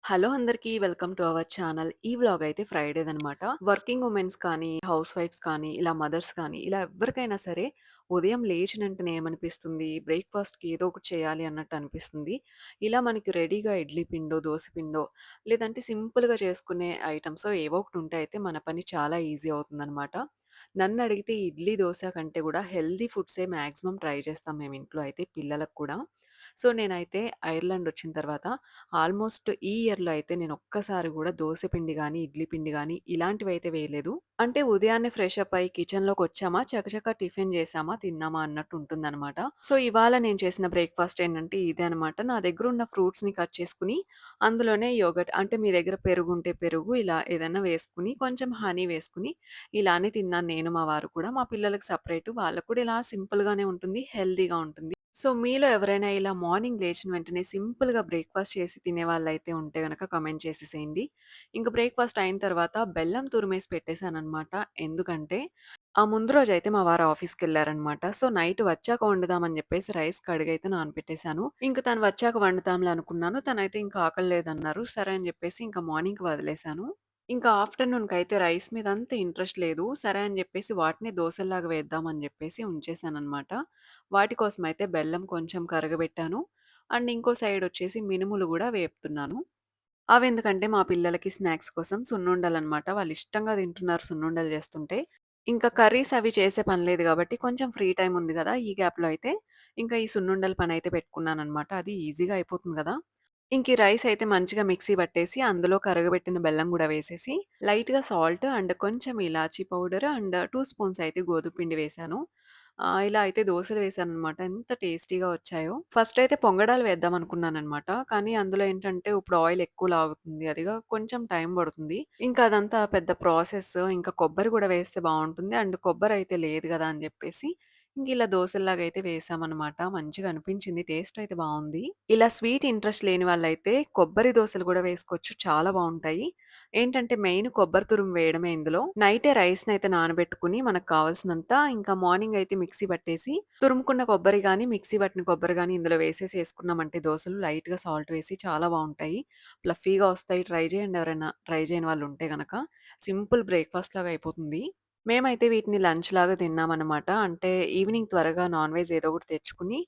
Hello అందరికీ welcome to our channel. ఈ vlog అయితే ఫ్రైడేదనమాట. వర్కింగ్ ఉమెన్స్ కానీ, హౌస్ వైఫ్స్ కానీ, ఇలా మదర్స్ కానీ, ఇలా ఎవ్వరికైనా సరే ఉదయం లేచిన వెంటనే ఏమనిపిస్తుంది, బ్రేక్‌ఫాస్ట్‌కి ఏదో ఒకటి చేయాలి అన్నట్టు అనిపిస్తుంది. ఇలా మనకి రెడీగా ఇడ్లీ పిండో, దోస పిండో లేదంటే సింపుల్‌గా చేసుకునే ఐటెమ్సో ఏవో ఒకటి ఉంటే అయితే మన పని చాలా ఈజీ అవుతుందనమాట. నన్నడిగితే ఇడ్లీ, దోస కంటే గూడా హెల్తీ ఫుడ్సే మాక్సిమం ట్రై చేస్తాం మేము ఇంట్లో అయితే పిల్లలకు కూడా. సో, నేనైతే ఐర్లాండ్ వచ్చిన తర్వాత ఆల్మోస్ట్ ఈ ఇయర్‌లో అయితే నేను ఒక్కసారి గూడా దోస పిండి గాని, ఇడ్లీ పిండి గాని ఇలాంటివైతే వేయలేదు. అంటే ఉదయాన్నే ఫ్రెష్ అప్ అయ్యి కిచెన్‌లోకొచ్చామా, చకచకా టిఫిన్ చేశామా, తిన్నామా అన్నట్టు ఉంటుందనమాట. సో, ఇవాళ నేను చేసిన బ్రేక్‌ఫాస్ట్ ఏంటంటే ఇదే అనమాట. నా దగ్గరున్న ఫ్రూట్స్‌ని కట్ చేసుకొని, అందులోనే యోగర్ట్ అంటే మీ దగ్గర పెరుగుంటే పెరుగు ఇలా ఏదైనా వేసుకొని, కొంచెం హనీ వేసుకొని ఇలానే తిన్నాను నేను, మా వారు కూడా. మా పిల్లలకి సెపరేటు వాళ్ళకి కూడా ఇలా సింపుల్‌గానే ఉంటుంది. హెల్తీగా ఉంటుంది. సో, మీలో ఎవరైనా ఇలా మార్నింగ్ లేచిన వెంటనే సింపుల్‌గా బ్రేక్‌ఫాస్ట్ చేసి తినేవాళ్ళైతే ఉంటే గనక కామెంట్ చేసేసేయండి. ఇంక బ్రేక్‌ఫాస్ట్ అయిన తర్వాత బెల్లం తురిమేసి పెట్టేసాననమాట. ఎందుకంటే, ఆ ముందు రోజైతే మా వారు ఆఫీస్‌కెళ్లారనమాట. సో, నైట్ వచ్చాక వండుదామని జెప్పేసి రైస్ కడిగైతే నానపెట్టేసాను. ఇంక తను వచ్చాక వండుతాంలే అనుకున్నాను. తనైతే ఇంక ఆకలి లేదన్నారు. సరే అని జెప్పేసి ఇంక మార్నింగ్‌కి వదిలేసాను. ఇంకా ఆఫ్టర్‌నూన్‌కైతే రైస్ మీద అంత ఇంట్రెస్ట్ లేదు. సరే అని జెప్పేసి వాటిని దోసల్లాగా వేద్దామని జెప్పేసి ఉంచేసాననమాట. వాటి కోసమయితే బెల్లం కొంచెం కరగబెట్టాను. అండ్ ఇంకో సైడొచ్చేసి మినుములు గూడా వేపుతున్నాను. అవెందుకంటే మా పిల్లలకి స్నాక్స్ కోసం సున్నుండలనమాట. వాళ్ళిష్టంగా తింటున్నారు సున్నుండలు జేస్తుంటే. ఇంకా కర్రీస్ అవి చేసే పని లేదు గాబట్టి కొంచెం ఫ్రీ టైమ్ ఉంది గదా! ఈ గ్యాప్‌లో అయితే ఇంకా ఈ సున్నుండల పనైతే పెట్టుకున్నాననమాట. అది ఈజీగా అయిపోతుంది గదా! ఇంక ఈ రైస్ అయితే మంచిగా మిక్సీ పట్టేసి, అందులో కరగబెట్టిన బెల్లం గూడా వేసేసి, లైట్‌గా సాల్ట్ అండ్ కొంచెం ఇలాచీ పౌడర్ అండ్ 2 స్పూన్స్ అయితే గోధుమ పిండి వేశాను. ఇలా అయితే దోసలు వేశాననమాట. ఎంత టేస్టీగా వచ్చాయో. ఫస్ట్ అయితే పొంగడాలు వేద్దామనుకున్నాననమాట. కానీ అందులో ఏంటంటే ఇప్పుడు ఆయిల్ ఎక్కువ లాగుతుంది. అదిగా కొంచెం టైం పడుతుంది. ఇంకా అదంతా పెద్ద ప్రాసెస్. ఇంకా కొబ్బరి గూడా వేస్తే బావుంటుంది. అండ్ కొబ్బరైతే లేదు గదా! అని జెప్పేసి ఇంకిలా దోసల్లాగైతే వేశామనమాట. మంచిగా అనిపించింది. టేస్ట్ అయితే బావుంది. ఇలా స్వీట్ ఇంట్రెస్ట్ లేని వాళ్ళైతే కొబ్బరి దోసలు గూడా వేసుకోవచ్చు. చాలా బావుంటాయి. ఏంటంటే మెయిన్ కొబ్బరి తురుము వేయడమే ఇందులో. నైటే రైస్‌నయితే నానబెట్టుకొని మనకు కావాల్సినంత ఇంకా మార్నింగ్ అయితే మిక్సీ పట్టేసి, తురుముకున్న కొబ్బరి గాని, మిక్సీ పట్టిన కొబ్బరి గాని ఇందులో వేసేసి యేసుకున్నామంటే దోసలు లైట్‌గా సాల్ట్ వేసి చాలా బావుంటాయి. ఫ్లఫీగా వస్తాయి. ట్రై చేయండి ఎవరైనా ట్రై చేయని వాళ్ళుంటే గనక. సింపుల్ బ్రేక్‌ఫాస్ట్ లాగా అయిపోతుంది. మేమైతే వీటిని లంచ్ లాగా తిన్నామనమాట. అంటే ఈవినింగ్ త్వరగా నాన్ వెజ్ ఏదో ఒకటి తెచ్చుకొని,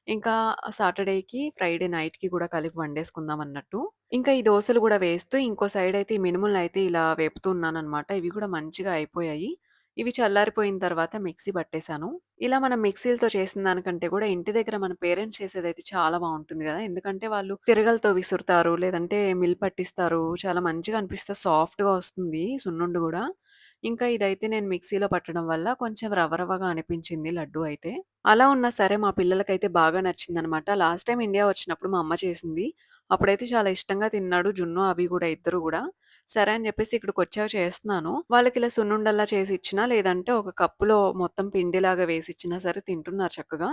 ఇంకా సాటర్‌డేకి, ఫ్రైడే నైట్‌కి కూడా కలిపి వండేసుకుందాం అన్నట్టు. ఇంకా ఈ దోసలు గూడా వేస్తూ ఇంకో సైడయితే ఈ మినుములనయితే ఇలా వేపుతూ ఉన్నాననమాట. ఇవి కూడా మంచిగా అయిపోయాయి. ఇవి చల్లారిపోయిన తర్వాత మిక్సీ పట్టేసాను. ఇలా మనం మిక్సీలతో చేసిన దానికంటే కూడా ఇంటి దగ్గర మన పేరెంట్స్ చేసేదైతే చాలా బావుంటుంది గదా! ఎందుకంటే వాళ్ళు తిరగలితో విసురుతారు. లేదంటే మిల్ పట్టిస్తారు. చాలా మంచిగా అనిపిస్తది. సాఫ్ట్‌గా వస్తుంది సున్నుండ గూడా. ఇంకా ఇదైతే నేను మిక్సీలో పట్టడం వల్ల కొంచెం రవ్వ రవ్వగా అనిపించింది లడ్డు అయితే. అలా ఉన్నా సరే మా పిల్లలకైతే బాగా నచ్చిందనమాట. లాస్ట్ టైమ్ ఇండియా వచ్చినప్పుడు మా అమ్మ చేసింది. అప్పుడైతే చాలా ఇష్టంగా తిన్నాడు జున్ను అవి గూడా ఇద్దరు గూడా. సరే అని జెప్పేసి ఇక్కడికొచ్చాక చేస్తున్నాను. వాళ్ళకిలా సున్నుండల్లా చేసి ఇచ్చినా, లేదంటే ఒక కప్పులో మొత్తం పిండిలాగా వేసిచ్చినా సరే తింటున్నారు చక్కగా.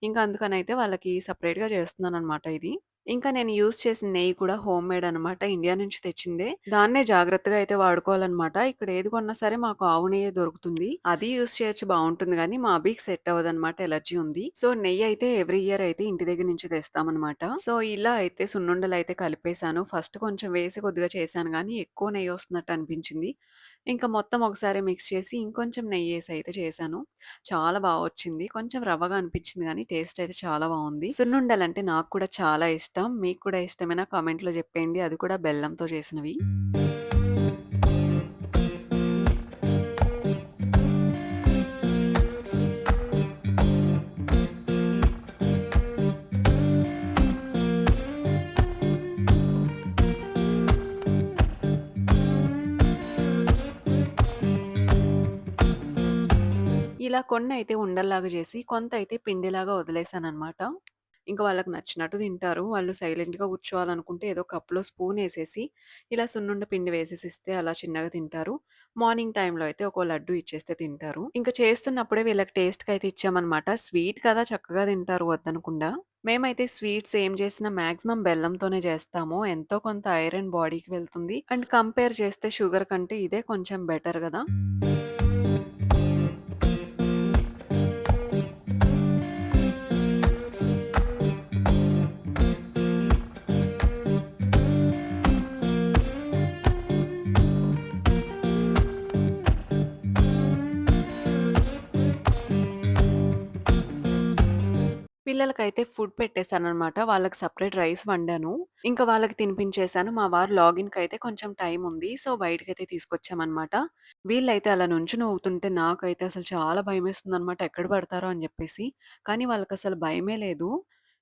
ఇంకా అందుకనైతే వాళ్ళకి సెపరేట్‌గా చేస్తున్నాననమాట ఇది. ఇంకా నేను యూజ్ చేసిన నెయ్యి కూడా హోమ్ మేడ్ అనమాట. ఇండియా నుంచి తెచ్చిందే. దాన్నే జాగ్రత్తగా అయితే వాడుకోవాలనమాట. ఇక్కడ ఏది కొన్నా సరే మాకు ఆవు నెయ్యే దొరుకుతుంది. అది యూజ్ చేయొచ్చు బావుంటుంది గానీ, మా అబ్బీకి సెట్ అవ్వదనమాట. ఎలర్జీ ఉంది. సో, నెయ్యయితే ఎవ్రీ ఇయర్ అయితే ఇంటి దగ్గర నుంచి తెస్తామనమాట. సో, ఇలా అయితే సున్నుండలయితే కలిపేసాను. ఫస్ట్ కొంచెం వేసి కొద్దిగా చేశాను గానీ, ఎక్కువ నెయ్యొస్తున్నట్టు అనిపించింది. ఇంకా మొత్తం ఒకసారి మిక్స్ చేసి ఇంకొంచెం నెయ్యేసి అయితే చేశాను. చాలా బా వచ్చింది. కొంచెం రవ్వగా అనిపించింది గానీ, టేస్ట్ అయితే చాలా బావుంది. సున్నుండలంటే నాకు కూడా చాలా ఇష్టం. మీకు కూడా ఇష్టమేనా కామెంట్‌లో జెప్పేయండి. అది కూడా బెల్లంతో చేసినవి. ఇలా కొన్నయితే ఉండల్లాగా జేసి, కొంతయితే పిండిలాగా వదిలేసాననమాట. ఇంక వాళ్ళకి నచ్చినట్టు తింటారు. వాళ్ళు సైలెంట్‌గా కూర్చోవాలనుకుంటే ఏదో కప్‌లో స్పూనేసేసి, ఇలా సున్నుండ పిండి వేసేసిస్తే అలా చిన్నగా తింటారు. మార్నింగ్ టైమ్‌లో అయితే ఒక్కో లడ్డు ఇచ్చేస్తే తింటారు. ఇంక చేస్తున్నప్పుడే వీళ్ళకి టేస్ట్‌కయితే ఇచ్చామనమాట. స్వీట్ కదా! చక్కగా తింటారు వద్దనకుండా. మేమైతే స్వీట్స్ ఏం చేసినా మాక్సిమం బెల్లంతోనే చేస్తాము. ఎంతో కొంత ఐరన్ బాడీకి వెళ్తుంది. అండ్ కంపేర్ చేస్తే షుగర్ కంటే ఇదే కొంచెం బెటర్ గదా! పిల్లలకైతే ఫుడ్ పెట్టేసాననమాట. వాళ్ళకి సెపరేట్ రైస్ వండాను. ఇంకా వాళ్ళకి తినిపించేసాను. మా వారు లాగిన్‌కయితే కొంచెం టైముంది. సో, బయటికైతే తీసుకొచ్చామనమాట. వీళ్ళైతే అలా నుంచుని ఊగుతుంటే నాకైతే అసలు చాలా భయమేస్తుందనమాట. ఎక్కడ పడతారో అని జెప్పేసి. కానీ వాళ్ళకసలు భయమే లేదు.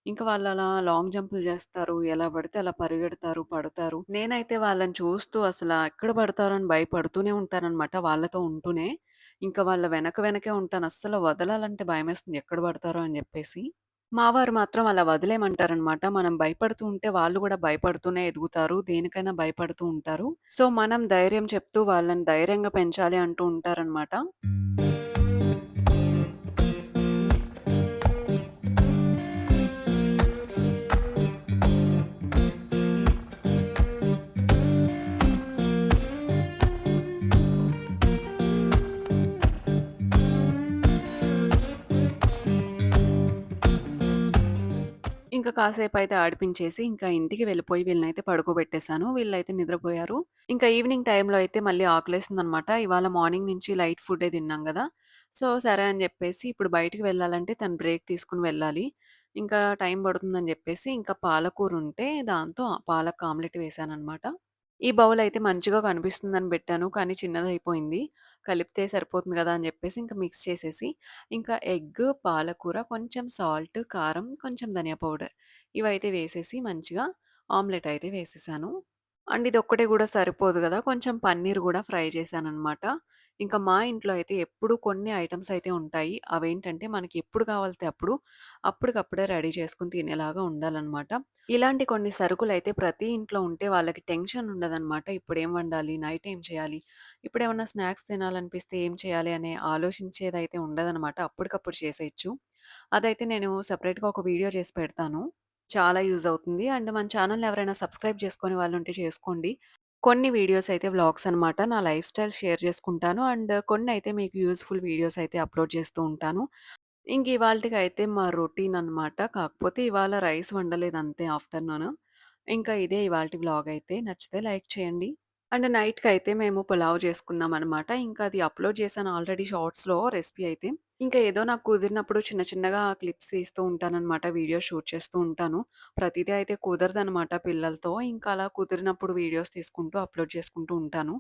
ఇంక వాళ్ళలా లాంగ్ జంపులు జేస్తారు. ఎలా పడితే అలా పరిగెడతారు, పడతారు. నేనైతే వాళ్ళని చూస్తూ అసల ఎక్కడ పడతారో అని భయపడుతూనే ఉంటాననమాట వాళ్ళతో ఉంటూనే. ఇంక వాళ్ళ వెనకే ఉంటాను. అస్సలు వదలాలంటే భయమేస్తుంది ఎక్కడ పడతారో అని జెప్పేసి. మా వారు మాత్రం అలా వదిలేయమంటారనమాట. మనం భయపడుతూ ఉంటే వాళ్ళు గూడా భయపడుతూనే ఎదుగుతారు. దేనికైనా భయపడుతూ ఉంటారు. సో, మనం ధైర్యం చెప్తూ వాళ్ళని ధైర్యంగా పెంచాలి అంటూ ఉంటారనమాట. ఇంక కాసేపయితే ఆడిపించేసి, ఇంకా ఇంటికి వెళ్ళిపోయి వీళ్ళనైతే పడుకోబెట్టేసాను. వీళ్ళైతే నిద్రపోయారు. ఇంకా ఈవినింగ్ టైంలో అయితే మళ్ళీ ఆకలేసిందనమాట. ఇవాళ మార్నింగ్ నుంచి లైట్ ఫుడ్డే తిన్నాం గదా! సో, సరే అని జెప్పేసి ఇప్పుడు బయటికి వెళ్ళాలంటే తను బ్రేక్ తీసుకొని వెళ్ళాలి. ఇంకా టైం పడుతుందని జెప్పేసి ఇంకా పాలకూరుంటే దాంతో పాలక్ ఆమ్లెట్ వేశాననమాట. ఈ బౌలయితే మంచిగా కనిపిస్తుందని బెట్టాను. కానీ చిన్నదయిపోయింది. కలిపితే సరిపోతుంది గదా! అని జెప్పేసి ఇంక మిక్స్ చేసేసి, ఇంకా ఎగ్, పాలకూర, కొంచెం సాల్ట్, కారం, కొంచెం ధనియా పౌడర్ ఇవైతే వేసేసి మంచిగా ఆమ్లెట్ అయితే వేసేసాను. అండ్ ఇదొక్కటే గూడా సరిపోదు గదా! కొంచెం పన్నీర్ గూడా ఫ్రై చేశాననమాట. ఇంకా మా ఇంట్లో అయితే ఎప్పుడు కొన్ని ఐటెమ్స్ అయితే ఉంటాయి. అవేంటంటే మనకి ఎప్పుడు కావాలితే అప్పుడు, అప్పటికప్పుడే రెడీ చేసుకొని తినేలాగా ఉండాలనమాట. ఇలాంటి కొన్ని సరుకులైతే ప్రతి ఇంట్లో ఉంటే వాళ్ళకి టెన్షన్ ఉండదనమాట. ఇప్పుడేం వండాలి? నైట్ ఏం చేయాలి? ఇప్పుడేమన్నా స్నాక్స్ తినాలనిపిస్తే ఏం చేయాలి? అనే ఆలోచించేదైతే ఉండదనమాట. అప్పటికప్పుడు చేసేయొచ్చు. అదైతే నేను సెపరేట్‌గా ఒక వీడియో చేసి పెడతాను. చాలా యూజ్ అవుతుంది. అండ్ మన ఛానెల్‌ని ఎవరైనా సబ్స్క్రైబ్ చేసుకొని వాళ్ళుంటే చేసుకోండి. కొన్ని వీడియోస్ అయితే వ్లాగ్స్ అనమాట. నా లైఫ్ స్టైల్ షేర్ చేసుకుంటాను. అండ్ కొన్నయితే మీకు యూజ్‌ఫుల్ వీడియోస్ అయితే అప్‌లోడ్ చేస్తూ ఉంటాను. ఇంక ఇవాల్టికైతే మా రొటీన్ అనమాట. కాకపోతే ఇవాళ రైస్ వండలేదు అంతే ఆఫ్టర్‌నూన్. ఇంకా ఇదే ఇవాల్టి వ్లాగ్ అయితే. నచ్చితే లైక్ చేయండి. అండ్ నైట్‌కైతే మేము పులావ్ చేసుకున్నామనమాట. ఇంకా అది అప్‌లోడ్ చేశాను ఆల్రెడీ షార్ట్స్‌లో రెసిపీ అయితే. ఇంకా ఏదో నాకు కుదిరినప్పుడు చిన్న చిన్నగా క్లిప్స్ తీస్తూ ఉంటాననమాట. వీడియో షూట్ చేస్తూ ఉంటాను. ప్రతిదీ అయితే కుదరదనమాట పిల్లలతో. ఇంకా అలా కుదిరినప్పుడు వీడియోస్ తీసుకుంటూ అప్‌లోడ్ చేసుకుంటూ ఉంటాను.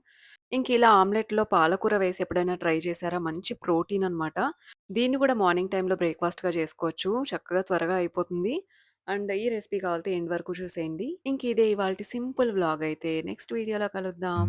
ఇంకిలా ఆమ్లెట్‌లో పాలకూర వేసి ఎప్పుడైనా ట్రై చేశారా? మంచి ప్రోటీన్ అనమాట. దీన్ని కూడా మార్నింగ్ టైమ్‌లో బ్రేక్‌ఫాస్ట్‌గా చేసుకోవచ్చు. చక్కగా త్వరగా అయిపోతుంది. అండ్ ఈ రెసిపీ కావాలితే ఎండ్ వరకు చూసేయండి. ఇంక ఇదే ఇవాల్టి సింపుల్ వ్లాగ్ అయితే. నెక్స్ట్ వీడియోలో కలుద్దాం.